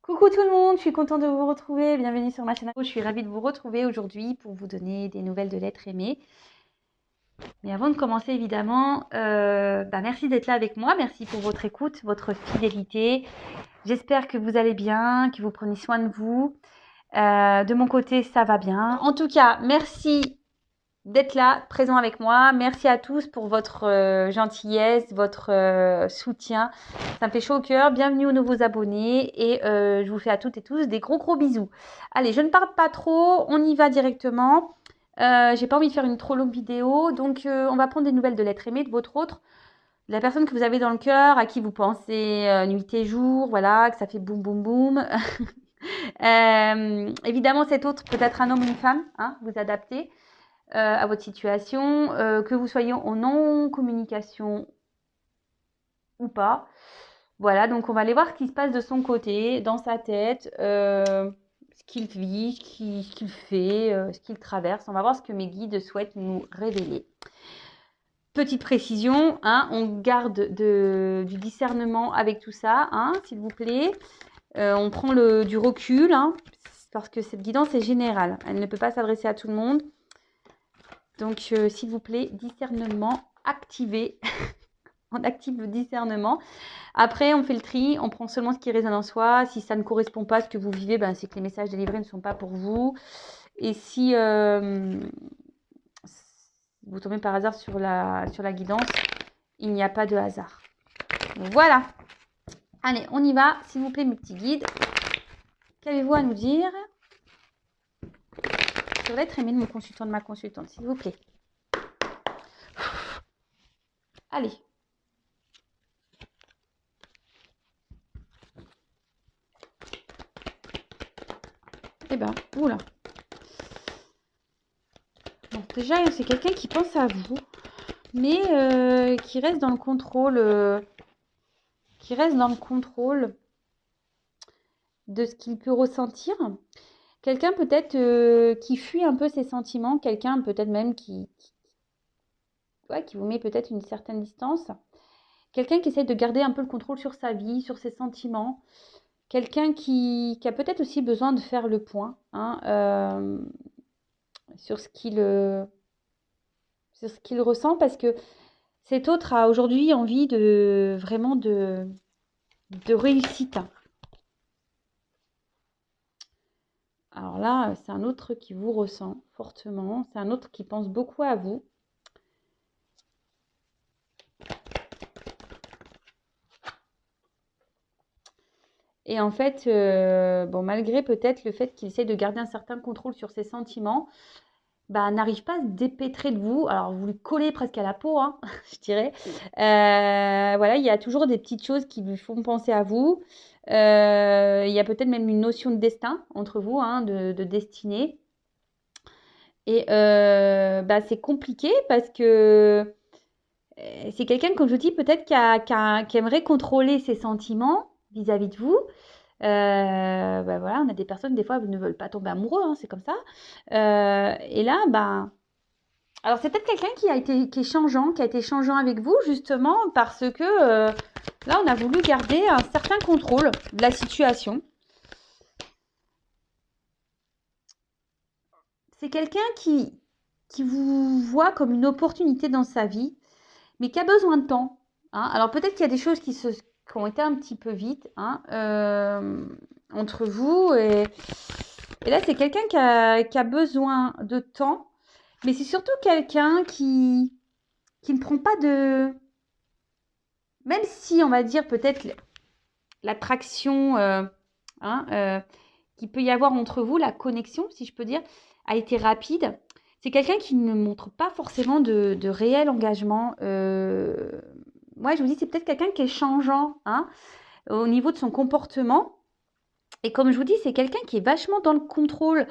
Coucou tout le monde, je suis contente de vous retrouver, bienvenue sur ma chaîne. Je suis ravie de vous retrouver aujourd'hui pour vous donner des nouvelles de l'être aimé. Mais avant de commencer évidemment, merci d'être là avec moi, merci pour votre écoute, votre fidélité. J'espère que vous allez bien, que vous prenez soin de vous. De mon côté, ça va bien. En tout cas, merci d'être là, présent avec moi. Merci à tous pour votre gentillesse, votre soutien. Ça me fait chaud au cœur. Bienvenue aux nouveaux abonnés et je vous fais à toutes et tous des gros bisous. Allez, je ne parle pas trop, on y va directement. J'ai pas envie de faire une trop longue vidéo, donc on va prendre des nouvelles de l'être aimé, de votre autre, de la personne que vous avez dans le cœur, à qui vous pensez nuit et jour, voilà, que ça fait boum boum boum. Évidemment, cet autre peut être un homme ou une femme, hein, vous adaptez à votre situation, que vous soyez en non-communication ou pas. Voilà, donc on va aller voir ce qui se passe de son côté, dans sa tête, ce qu'il vit, ce qu'il fait, ce qu'il traverse. On va voir ce que mes guides souhaitent nous révéler. Petite précision, hein, on garde du discernement avec tout ça, hein, s'il vous plaît. On prend du recul, hein, parce que cette guidance est générale. Elle ne peut pas s'adresser à tout le monde. Donc, s'il vous plaît, discernement activé. On active le discernement. Après, on fait le tri, on prend seulement ce qui résonne en soi. Si ça ne correspond pas à ce que vous vivez, c'est que les messages délivrés ne sont pas pour vous. Et si vous tombez par hasard sur la guidance, il n'y a pas de hasard. Voilà. Allez, on y va. S'il vous plaît, mes petits guides. Qu'avez-vous à nous dire sur l'être aimé de mon consultant, de ma consultante, s'il vous plaît? Allez. Eh ben, oula. Bon, déjà, c'est quelqu'un qui pense à vous, mais qui reste dans le contrôle, de ce qu'il peut ressentir. Quelqu'un peut-être qui fuit un peu ses sentiments, quelqu'un peut-être même qui vous met peut-être une certaine distance. Quelqu'un qui essaie de garder un peu le contrôle sur sa vie, sur ses sentiments. Quelqu'un qui a peut-être aussi besoin de faire le point, hein, sur ce qu'il ressent, parce que cet autre a aujourd'hui envie vraiment de réussite. Alors là, c'est un autre qui vous ressent fortement. C'est un autre qui pense beaucoup à vous. Et en fait, malgré peut-être le fait qu'il essaie de garder un certain contrôle sur ses sentiments, n'arrive pas à se dépêtrer de vous. Alors, vous lui collez presque à la peau, hein, je dirais. Voilà, il y a toujours des petites choses qui lui font penser à vous. Il y a peut-être même une notion de destin entre vous, hein, de destinée. Et c'est compliqué parce que c'est quelqu'un, comme je vous dis, peut-être qui aimerait contrôler ses sentiments vis-à-vis de vous. Voilà, on a des personnes, des fois, ne veulent pas tomber amoureux, hein, c'est comme ça. Et là, alors c'est peut-être quelqu'un qui a été changeant avec vous, justement, parce que là, on a voulu garder un certain contrôle de la situation. C'est quelqu'un qui vous voit comme une opportunité dans sa vie, mais qui a besoin de temps, hein. Alors peut-être qu'il y a des choses qui ont été un petit peu vite, hein, entre vous. Et là, c'est quelqu'un qui a besoin de temps, mais c'est surtout quelqu'un qui ne prend pas de... Même si, on va dire, peut-être l'attraction qu'il peut y avoir entre vous, la connexion, si je peux dire, a été rapide. C'est quelqu'un qui ne montre pas forcément de réel engagement. Moi, je vous dis, c'est peut-être quelqu'un qui est changeant, hein, au niveau de son comportement. Et comme je vous dis, c'est quelqu'un qui est vachement dans le contrôle.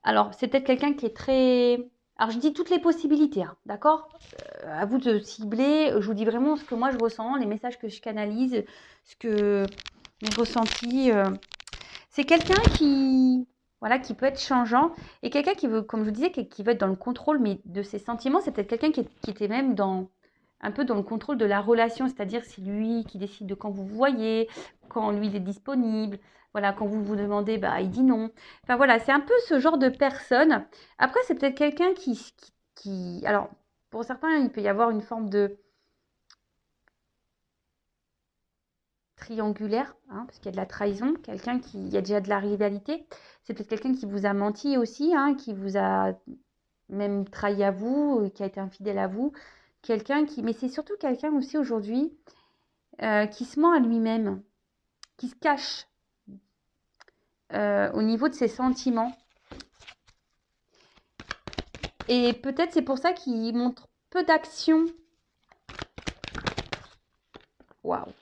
Alors, c'est peut-être quelqu'un qui est très... Alors, je dis toutes les possibilités, hein, d'accord, à vous de cibler. Je vous dis vraiment ce que moi, je ressens, les messages que je canalise, ce que mon ressenti... C'est quelqu'un qui peut être changeant, et quelqu'un qui veut, comme je vous disais, qui veut être dans le contrôle, mais de ses sentiments. C'est peut-être quelqu'un qui était même dans un peu dans le contrôle de la relation, c'est-à-dire c'est lui qui décide de quand vous vous voyez, quand lui il est disponible, voilà, quand vous vous demandez, bah il dit non. Enfin voilà, c'est un peu ce genre de personne. Après, c'est peut-être quelqu'un alors pour certains, il peut y avoir une forme de triangulaire, hein, parce qu'il y a de la trahison, il y a déjà de la rivalité. C'est peut-être quelqu'un qui vous a menti aussi, hein, qui vous a même trahi à vous, qui a été infidèle à vous. Mais c'est surtout quelqu'un aussi aujourd'hui qui se ment à lui-même, qui se cache au niveau de ses sentiments. Et peut-être c'est pour ça qu'il montre peu d'action. Waouh!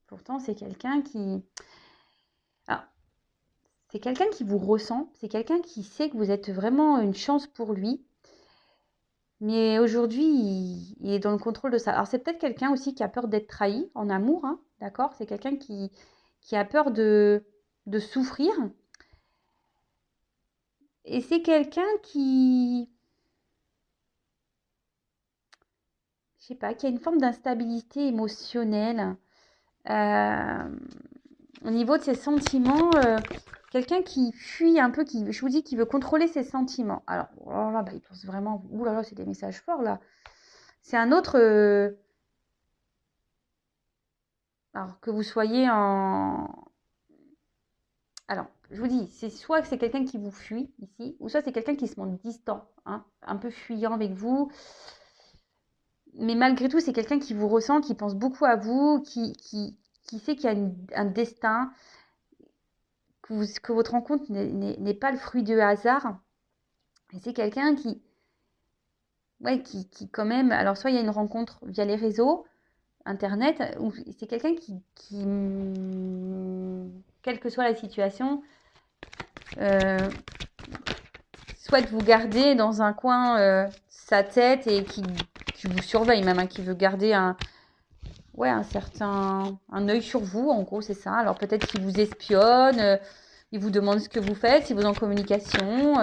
Pourtant, c'est quelqu'un qui... Alors, c'est quelqu'un qui vous ressent, c'est quelqu'un qui sait que vous êtes vraiment une chance pour lui. Mais aujourd'hui, il est dans le contrôle de ça. Alors, c'est peut-être quelqu'un aussi qui a peur d'être trahi en amour, hein, d'accord? C'est quelqu'un qui a peur de souffrir. Et c'est quelqu'un je sais pas, qui a une forme d'instabilité émotionnelle. Au niveau de ses sentiments, quelqu'un qui fuit un peu, je vous dis, qui veut contrôler ses sentiments. Alors, oh là, bah, il pense vraiment, ouh là là, c'est des messages forts là. C'est un autre, alors que vous soyez en, alors, je vous dis, c'est soit que c'est quelqu'un qui vous fuit ici, ou soit c'est quelqu'un qui se montre distant, hein, un peu fuyant avec vous. Mais malgré tout, c'est quelqu'un qui vous ressent, qui pense beaucoup à vous, qui sait qu'il y a un destin, que votre rencontre n'est pas le fruit du hasard. Et c'est quelqu'un ouais, qui quand même, alors soit il y a une rencontre via les réseaux, Internet, ou c'est quelqu'un quelle que soit la situation, euh, souhaite vous garder dans un coin sa tête et qui vous surveille même, hein, qui veut garder ouais, un œil sur vous, en gros, c'est ça. Alors peut-être qu'il vous espionne, il vous demande ce que vous faites, si vous êtes en communication,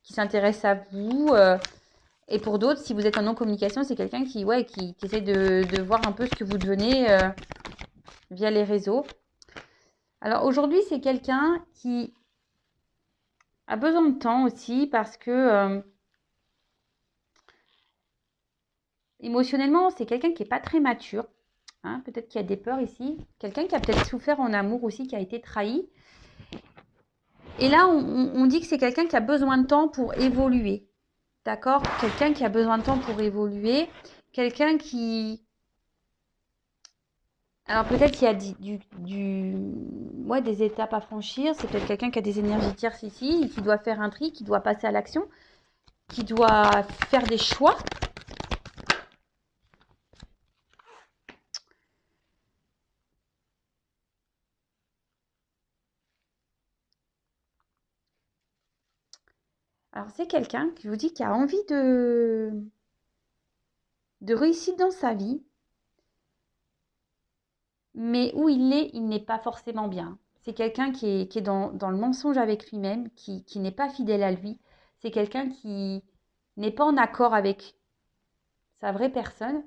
qui s'intéresse à vous. Et pour d'autres, si vous êtes en non-communication, c'est quelqu'un ouais, qui essaie de voir un peu ce que vous devenez via les réseaux. Alors aujourd'hui, c'est quelqu'un qui a besoin de temps aussi parce que émotionnellement, c'est quelqu'un qui n'est pas très mature. Hein, peut-être qu'il y a des peurs ici. Quelqu'un qui a peut-être souffert en amour aussi, qui a été trahi. Et là, on dit que c'est quelqu'un qui a besoin de temps pour évoluer. D'accord? Quelqu'un qui a besoin de temps pour évoluer. Quelqu'un qui... Alors peut-être qu'il y a ouais, des étapes à franchir. C'est peut-être quelqu'un qui a des énergies tierces ici, qui doit faire un tri, qui doit passer à l'action, qui doit faire des choix. Alors c'est quelqu'un qui vous dit qui a envie de réussite dans sa vie, mais où il n'est pas forcément bien. C'est quelqu'un qui est dans le mensonge avec lui-même, qui n'est pas fidèle à lui. C'est quelqu'un qui n'est pas en accord avec sa vraie personne.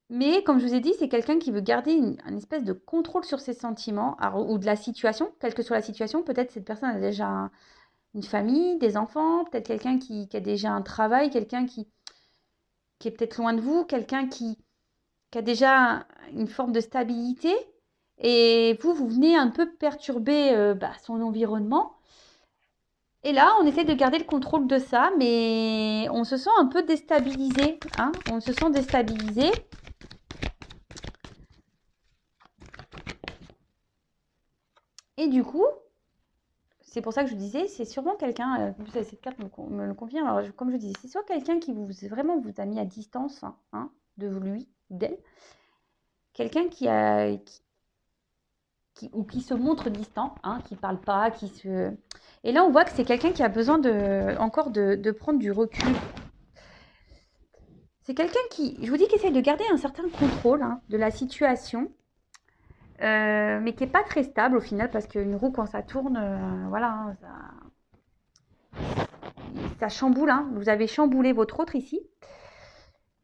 Mais comme je vous ai dit, c'est quelqu'un qui veut garder une espèce de contrôle sur ses sentiments ou de la situation, quelle que soit la situation. Peut-être cette personne a déjà une famille, des enfants, peut-être quelqu'un qui a déjà un travail, quelqu'un qui est peut-être loin de vous, quelqu'un qui a déjà une forme de stabilité. Et vous venez un peu perturber son environnement. Et là, on essaie de garder le contrôle de ça, mais on se sent un peu déstabilisé. Hein, on se sent déstabilisé. Et du coup, c'est pour ça que je disais, c'est sûrement quelqu'un, cette carte me le confirme, alors comme je disais, c'est soit quelqu'un qui vraiment vous a mis à distance hein, de lui, d'elle, quelqu'un qui se montre distant, hein, qui parle pas, Et là, on voit que c'est quelqu'un qui a besoin encore de prendre du recul. C'est quelqu'un je vous dis, qui essaie de garder un certain contrôle hein, de la situation, mais qui n'est pas très stable au final, parce qu'une roue, quand ça tourne, voilà, hein, ça chamboule, hein. Vous avez chamboulé votre autre ici.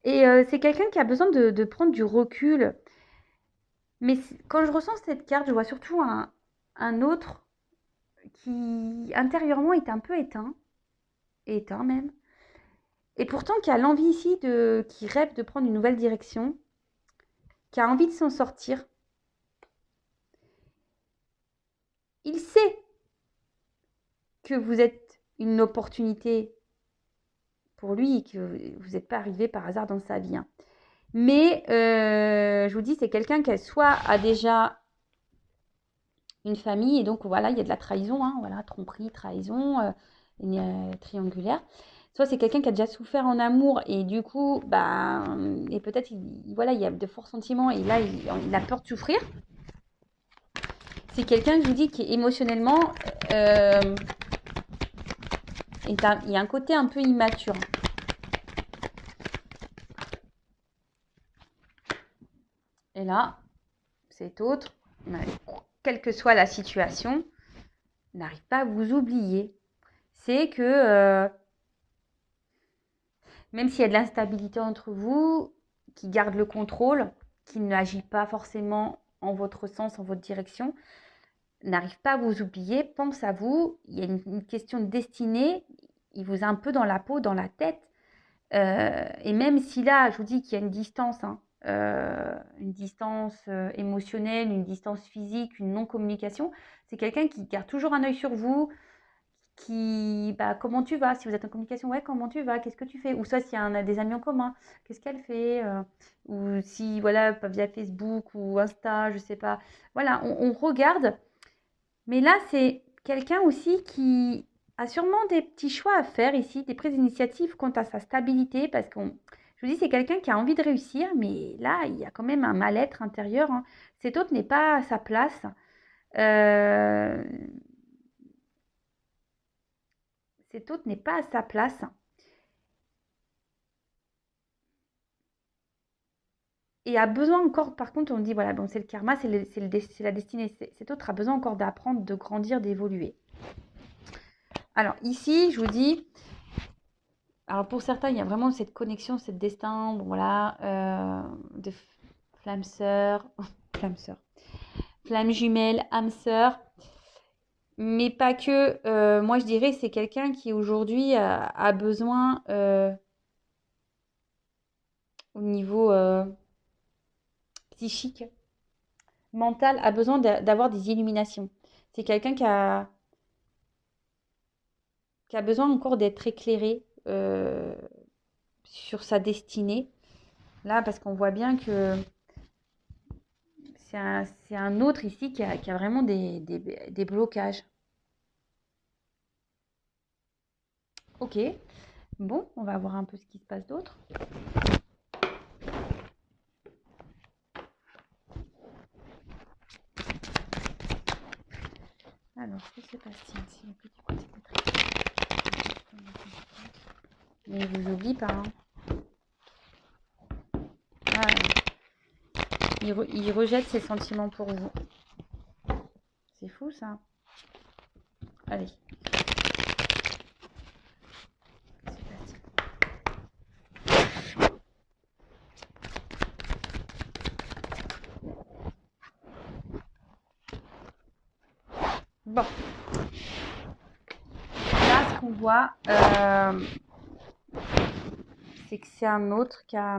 Et c'est quelqu'un qui a besoin de prendre du recul. Mais quand je ressens cette carte, je vois surtout un autre qui intérieurement est un peu éteint même. Et pourtant qui a l'envie ici qui rêve de prendre une nouvelle direction, qui a envie de s'en sortir. Il sait que vous êtes une opportunité pour lui et que vous n'êtes pas arrivé par hasard dans sa vie, hein. Mais je vous dis, c'est quelqu'un qui soit a déjà une famille et donc voilà, il y a de la trahison, hein, voilà, tromperie, trahison, triangulaire. Soit c'est quelqu'un qui a déjà souffert en amour et du coup, bah, et peut-être voilà, il y a de forts sentiments et là il a peur de souffrir. C'est quelqu'un que je vous dis qui émotionnellement il y a un côté un peu immature. Et là, cet autre, quelle que soit la situation, n'arrive pas à vous oublier. C'est que même s'il y a de l'instabilité entre vous, qui garde le contrôle, qui n'agit pas forcément en votre sens, en votre direction, n'arrive pas à vous oublier, pense à vous, il y a une question de destinée, il vous a un peu dans la peau, dans la tête. Et même si là, je vous dis qu'il y a une distance, hein, une distance émotionnelle, une distance physique, une non-communication, c'est quelqu'un qui garde toujours un œil sur vous, comment tu vas? Si vous êtes en communication, ouais, comment tu vas? Qu'est-ce que tu fais? Ou soit s'il y a des amis en commun, qu'est-ce qu'elle fait? Ou si, voilà, via Facebook ou Insta, je sais pas. Voilà, on regarde. Mais là, c'est quelqu'un aussi qui a sûrement des petits choix à faire ici, des prises d'initiative quant à sa stabilité, parce je vous dis, c'est quelqu'un qui a envie de réussir, mais là, il y a quand même un mal-être intérieur, hein. Cet autre n'est pas à sa place. Euh, Cet autre n'est pas à sa place. Et a besoin encore, par contre, on dit, voilà, bon, c'est le karma, c'est la destinée. Cet autre a besoin encore d'apprendre, de grandir, d'évoluer. Alors ici, je vous dis, alors pour certains, il y a vraiment cette connexion, cette destin, bon, voilà, de flamme sœur, flamme sœur, flamme jumelle, âme sœur, mais pas que. Moi, je dirais, c'est quelqu'un qui aujourd'hui a besoin, au niveau psychique, mental, a besoin d'avoir des illuminations. C'est quelqu'un qui a besoin encore d'être éclairé sur sa destinée. Là, parce qu'on voit bien que c'est un autre ici qui a vraiment des blocages. Ok, bon, on va voir un peu ce qui se passe d'autre. Alors, que se passe-t-il Mais il vous oublie pas, hein. Ah, il rejette ses sentiments pour vous. C'est fou, ça. Allez. Bon. Là, ce qu'on voit, c'est que c'est un autre qui a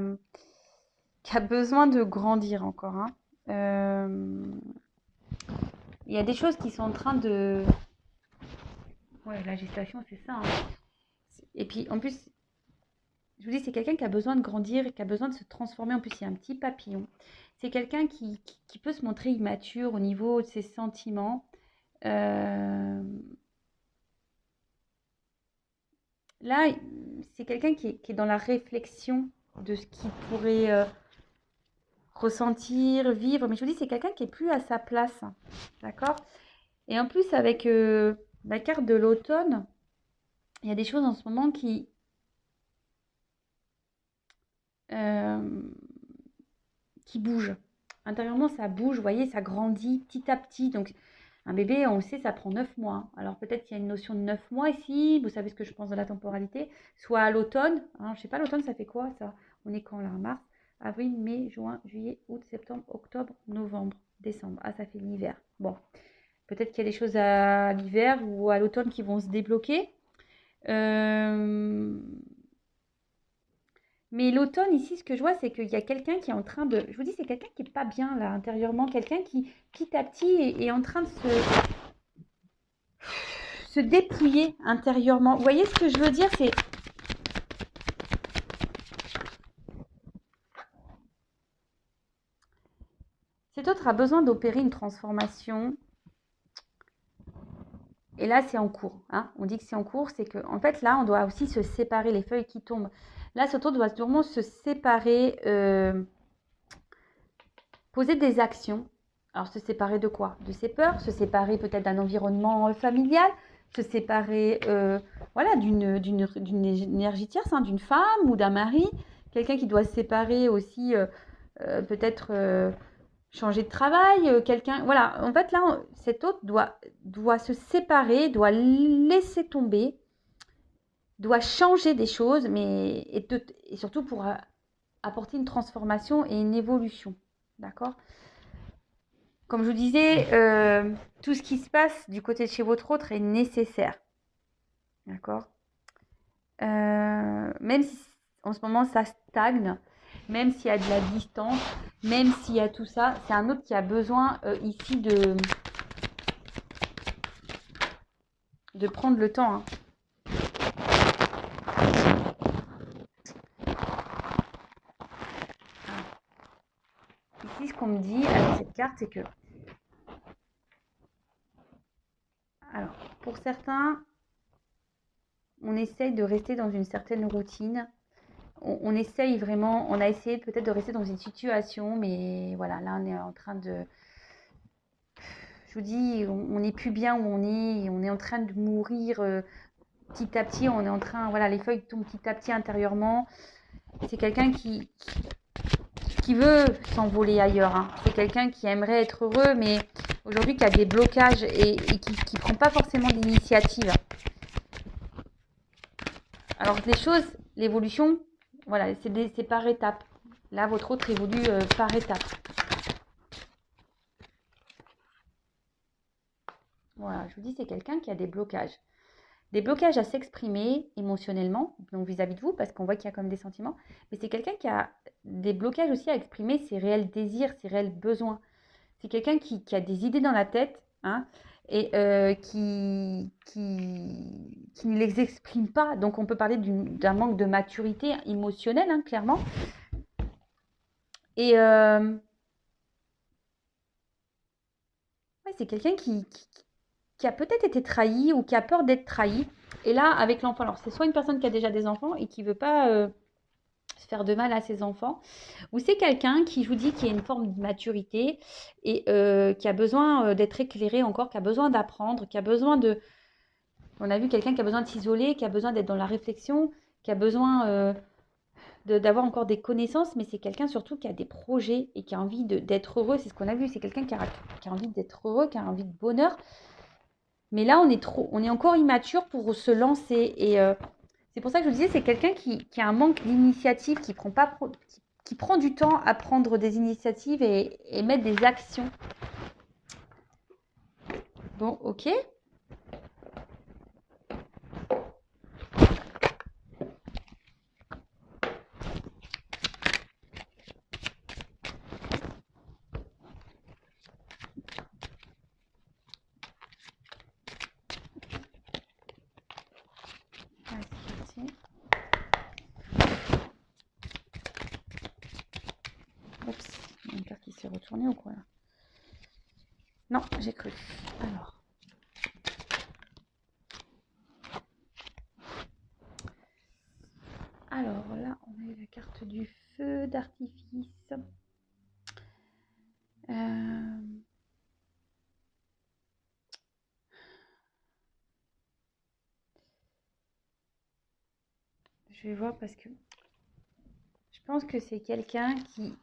besoin de grandir encore, hein. Il y a des choses qui sont en train de... Ouais, la gestation, c'est ça, hein. Et puis, en plus, je vous dis, c'est quelqu'un qui a besoin de grandir et qui a besoin de se transformer. En plus, il y a un petit papillon. C'est quelqu'un qui peut se montrer immature au niveau de ses sentiments. Là, c'est quelqu'un qui est dans la réflexion de ce qu'il pourrait ressentir, vivre. Mais je vous dis, c'est quelqu'un qui est plus à sa place. D'accord? Et en plus, avec la carte de l'automne, il y a des choses en ce moment euh, qui bougent. Intérieurement, ça bouge, vous voyez, ça grandit petit à petit. Donc, Un bébé, on le sait, ça prend 9 mois. Hein. Alors peut-être qu'il y a une notion de 9 mois ici, vous savez ce que je pense de la temporalité, soit à l'automne. Hein, je ne sais pas, l'automne, ça fait quoi ça? On est quand là? Mars, avril, mai, juin, juillet, août, septembre, octobre, novembre, décembre. Ah, ça fait l'hiver. Bon, peut-être qu'il y a des choses à l'hiver ou à l'automne qui vont se débloquer. Euh, Mais l'automne, ici, ce que je vois, c'est qu'il y a quelqu'un qui est en train de... Je vous dis, c'est quelqu'un qui n'est pas bien, là, intérieurement. Quelqu'un qui, petit à petit, est en train de se dépouiller intérieurement. Vous voyez ce que je veux dire? C'est... Cet autre a besoin d'opérer une transformation. Et là, c'est en cours. Hein. On dit que c'est en cours. C'est que, en fait, là, on doit aussi se séparer. Les feuilles qui tombent. Là, cet autre doit sûrement se séparer... poser des actions. Alors, se séparer de quoi? De ses peurs, se séparer peut-être d'un environnement familial, se séparer voilà, d'une énergie tierce, hein, d'une femme ou d'un mari. Quelqu'un qui doit se séparer aussi, peut-être changer de travail. Quelqu'un, voilà, en fait, là, cet autre doit se séparer, doit laisser tomber, doit changer des choses, mais et surtout pour apporter une transformation et une évolution. D'accord? Comme je vous disais, tout ce qui se passe du côté de chez votre autre est nécessaire. D'accord? Même si en ce moment ça stagne, même s'il y a de la distance, même s'il y a tout ça, c'est un autre qui a besoin ici de prendre le temps. Hein. Ici, ce qu'on me dit avec cette carte, c'est que... Alors, pour certains, on essaye de rester dans une certaine routine. On essaye vraiment, on a essayé peut-être de rester dans une situation, mais voilà, là, on est en train de... Je vous dis, on n'est plus bien où on est en train de mourir petit à petit, on est en train, voilà, les feuilles tombent petit à petit intérieurement. C'est quelqu'un qui veut s'envoler ailleurs. Hein. C'est quelqu'un qui aimerait être heureux, mais aujourd'hui qui a des blocages et qui ne prend pas forcément d'initiative. Alors les choses, l'évolution, voilà, c'est par étapes. Là, votre autre évolue par étapes. Voilà, je vous dis, c'est quelqu'un qui a des blocages. Des blocages à s'exprimer émotionnellement, donc vis-à-vis de vous, parce qu'on voit qu'il y a comme des sentiments, mais c'est quelqu'un qui a des blocages aussi à exprimer ses réels désirs, ses réels besoins. C'est quelqu'un qui a des idées dans la tête, hein, et qui ne les exprime pas. Donc on peut parler d'un manque de maturité émotionnelle, hein, clairement. Et ouais, c'est quelqu'un qui a peut-être été trahi ou qui a peur d'être trahi. Et là, avec l'enfant, alors c'est soit une personne qui a déjà des enfants et qui ne veut pas se faire de mal à ses enfants, ou c'est quelqu'un qui, je vous dis, qui a une forme de maturité et qui a besoin d'être éclairé encore, qui a besoin d'apprendre, qui a besoin de... On a vu quelqu'un qui a besoin de s'isoler, qui a besoin d'être dans la réflexion, qui a besoin d'avoir encore des connaissances, mais c'est quelqu'un surtout qui a des projets et qui a envie d'être heureux. C'est ce qu'on a vu, c'est quelqu'un qui a envie d'être heureux, qui a envie de bonheur. Mais là, on est encore immature pour se lancer. Et c'est pour ça que je vous disais, c'est quelqu'un qui a un manque d'initiative, qui prend du temps à prendre des initiatives et mettre des actions. Bon, ok. Oups, il y a une carte qui s'est retournée ou quoi là? Non, j'ai cru. Alors là, on a eu la carte du feu d'artifice. Je vais voir parce que je pense que c'est quelqu'un qui...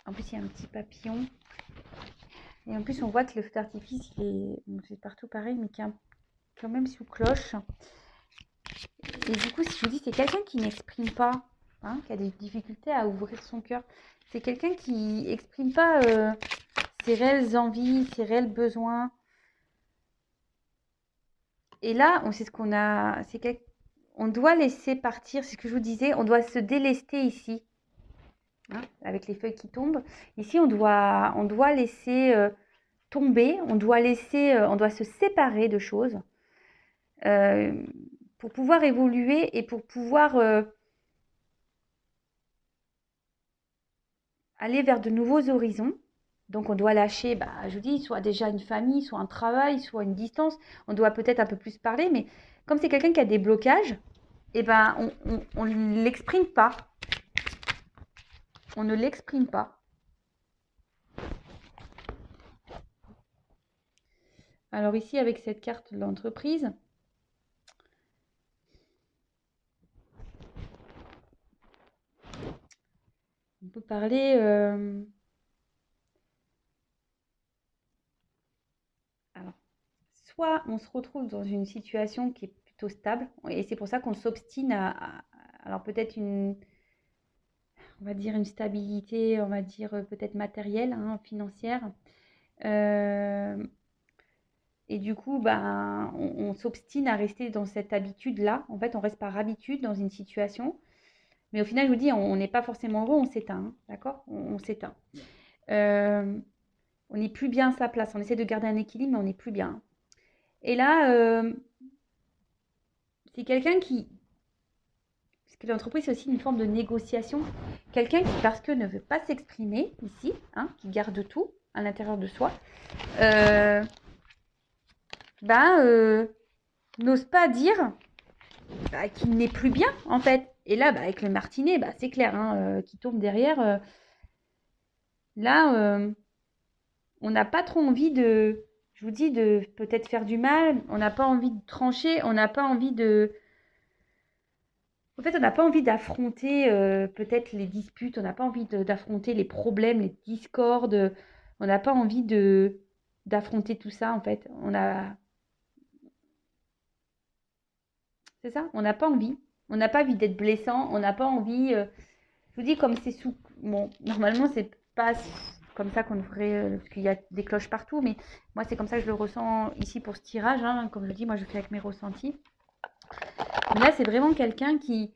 En plus, il y a un petit papillon. Et en plus, on voit que le feu d'artifice, c'est partout pareil, mais qui est quand même sous cloche. Et du coup, si je vous dis, c'est quelqu'un qui n'exprime pas, hein, qui a des difficultés à ouvrir son cœur. C'est quelqu'un qui n'exprime pas ses réelles envies, ses réels besoins. Et là, on sait ce qu'on a. On doit laisser partir, c'est ce que je vous disais, on doit se délester ici, hein, avec les feuilles qui tombent. Ici, on doit laisser tomber, on doit se séparer de choses pour pouvoir évoluer et pour pouvoir aller vers de nouveaux horizons. Donc on doit lâcher, je vous dis, soit déjà une famille, soit un travail, soit une distance. On doit peut-être un peu plus parler, mais comme c'est quelqu'un qui a des blocages, on ne l'exprime pas. On ne l'exprime pas. Alors ici, avec cette carte de l'entreprise, on peut parler... Alors, soit on se retrouve dans une situation qui est plutôt stable, et c'est pour ça qu'on s'obstine alors peut-être on va dire une stabilité, on va dire peut-être matérielle, hein, financière. Et du coup, on s'obstine à rester dans cette habitude-là. En fait, on reste par habitude dans une situation. Mais au final, je vous dis, on n'est pas forcément heureux, on s'éteint, hein, d'accord? On s'éteint. On n'est plus bien à sa place. On essaie de garder un équilibre, mais on n'est plus bien. Et là, c'est quelqu'un qui... Parce que l'entreprise, c'est aussi une forme de négociation. Quelqu'un qui, parce que ne veut pas s'exprimer ici, hein, qui garde tout à l'intérieur de soi, n'ose pas dire qu'il n'est plus bien, en fait. Et là, avec le martinet, c'est clair, hein, qui tombe derrière. Là, on n'a pas trop envie de, je vous dis, de peut-être faire du mal. On n'a pas envie de trancher. On n'a pas envie de... En fait, on n'a pas envie d'affronter peut-être les disputes. On n'a pas envie d'affronter les problèmes, les discordes. On n'a pas envie d'affronter tout ça, en fait. C'est ça, on n'a pas envie. On n'a pas envie d'être blessant. On n'a pas envie... Je vous dis, comme c'est sous... Bon, normalement, c'est pas comme ça qu'on devrait... parce qu'il y a des cloches partout, mais moi, c'est comme ça que je le ressens ici pour ce tirage. Hein. Comme je dis, moi, je fais avec mes ressentis. Mais là, c'est vraiment quelqu'un qui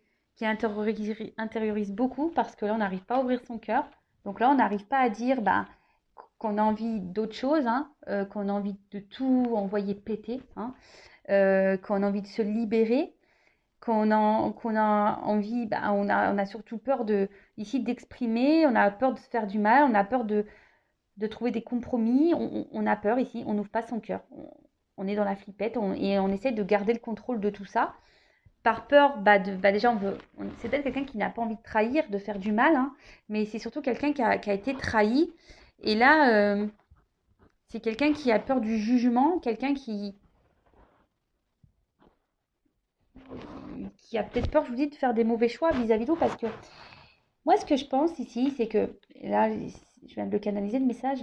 intériorise beaucoup parce que là, on n'arrive pas à ouvrir son cœur. Donc là, on n'arrive pas à dire qu'on a envie d'autre chose, hein, qu'on a envie de tout envoyer péter, hein, qu'on a envie de se libérer, qu'on a envie, on a surtout peur ici d'exprimer, on a peur de se faire du mal, on a peur de trouver des compromis, on a peur ici, on n'ouvre pas son cœur. On est dans la flippette et on essaie de garder le contrôle de tout ça. Par peur, déjà, c'est peut-être quelqu'un qui n'a pas envie de trahir, de faire du mal, hein, mais c'est surtout quelqu'un qui a été trahi. Et là, c'est quelqu'un qui a peur du jugement, quelqu'un qui a peut-être peur, je vous dis, de faire des mauvais choix vis-à-vis de vous. Parce que moi, ce que je pense ici, c'est que, là, je viens de le canaliser, le message,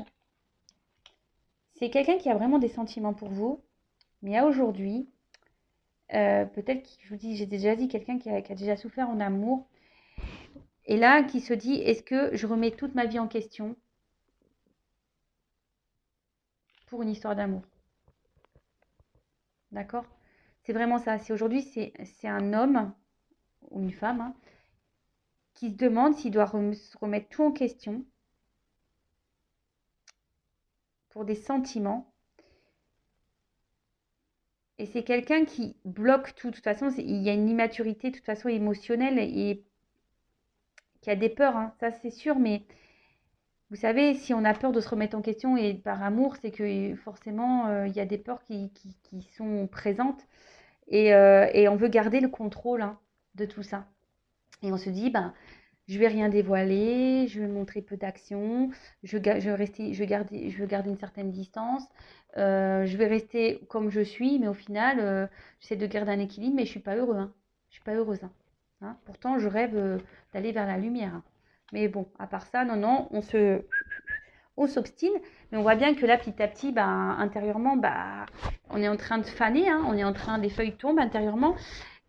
c'est quelqu'un qui a vraiment des sentiments pour vous, mais à aujourd'hui, peut-être, je vous dis, j'ai déjà dit, quelqu'un qui a déjà souffert en amour, et là, qui se dit, est-ce que je remets toute ma vie en question pour une histoire d'amour? D'accord? C'est vraiment ça. C'est aujourd'hui, c'est un homme ou une femme, hein, qui se demande s'il doit remettre tout en question pour des sentiments. Et c'est quelqu'un qui bloque tout. De toute façon, il y a une immaturité, de toute façon, émotionnelle et qui a des peurs, hein, ça c'est sûr. Mais vous savez, si on a peur de se remettre en question et par amour, c'est que forcément, il y a des peurs qui sont présentes. Et on veut garder le contrôle, hein, de tout ça. Et on se dit, je vais rien dévoiler, je vais montrer peu d'action, je veux garder une certaine distance, je vais rester comme je suis, mais au final, j'essaie de garder un équilibre, mais je suis pas heureux, hein. Je suis pas heureuse, hein. Hein. Pourtant, je rêve d'aller vers la lumière, hein. Mais bon, à part ça, non, on s'obstine, mais on voit bien que là, petit à petit, intérieurement, on est en train de faner, hein, on est en train, les feuilles tombent intérieurement.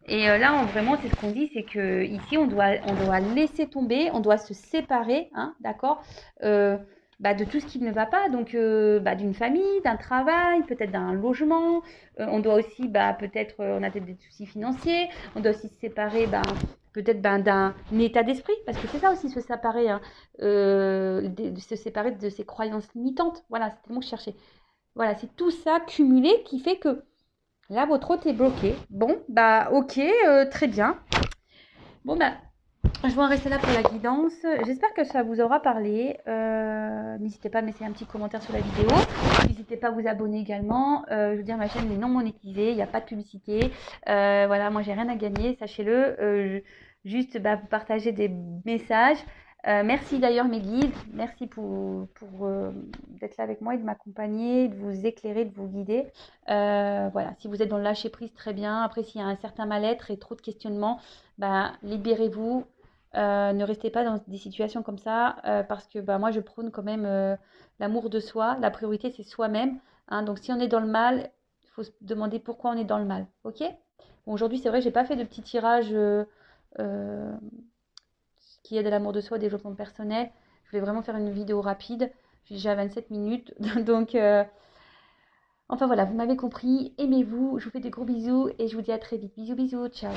Et là, vraiment, c'est ce qu'on dit, c'est que ici, on doit laisser tomber, on doit se séparer, hein, d'accord, de tout ce qui ne va pas, donc d'une famille, d'un travail, peut-être d'un logement. On doit aussi, peut-être, on a peut-être des soucis financiers. On doit aussi se séparer, peut-être d'un état d'esprit, parce que c'est ça aussi se séparer, hein, se séparer de ses croyances limitantes. Voilà, c'était le mot que je cherchais. Voilà, c'est tout ça cumulé qui fait que là, votre hôte est bloqué. Bon, ok, très bien. Bon, je vais en rester là pour la guidance. J'espère que ça vous aura parlé. N'hésitez pas à me laisser un petit commentaire sur la vidéo. N'hésitez pas à vous abonner également. Je veux dire, ma chaîne est non monétisée, il n'y a pas de publicité. Voilà, moi, j'ai rien à gagner, sachez-le. Juste, vous partagez des messages. Merci d'ailleurs mes guides, merci pour d'être là avec moi et de m'accompagner, de vous éclairer, de vous guider. Voilà, si vous êtes dans le lâcher prise, très bien. Après, s'il y a un certain mal-être et trop de questionnements, libérez-vous. Ne restez pas dans des situations comme ça parce que moi, je prône quand même l'amour de soi. La priorité, c'est soi-même, hein. Donc, si on est dans le mal, il faut se demander pourquoi on est dans le mal. Ok? Bon, aujourd'hui, c'est vrai, j'ai pas fait de petit tirage euh, qui aide à l'amour de soi, au développement personnel. Je voulais vraiment faire une vidéo rapide. J'ai déjà 27 minutes. Donc, enfin voilà, vous m'avez compris. Aimez-vous. Je vous fais des gros bisous et je vous dis à très vite. Bisous, bisous. Ciao.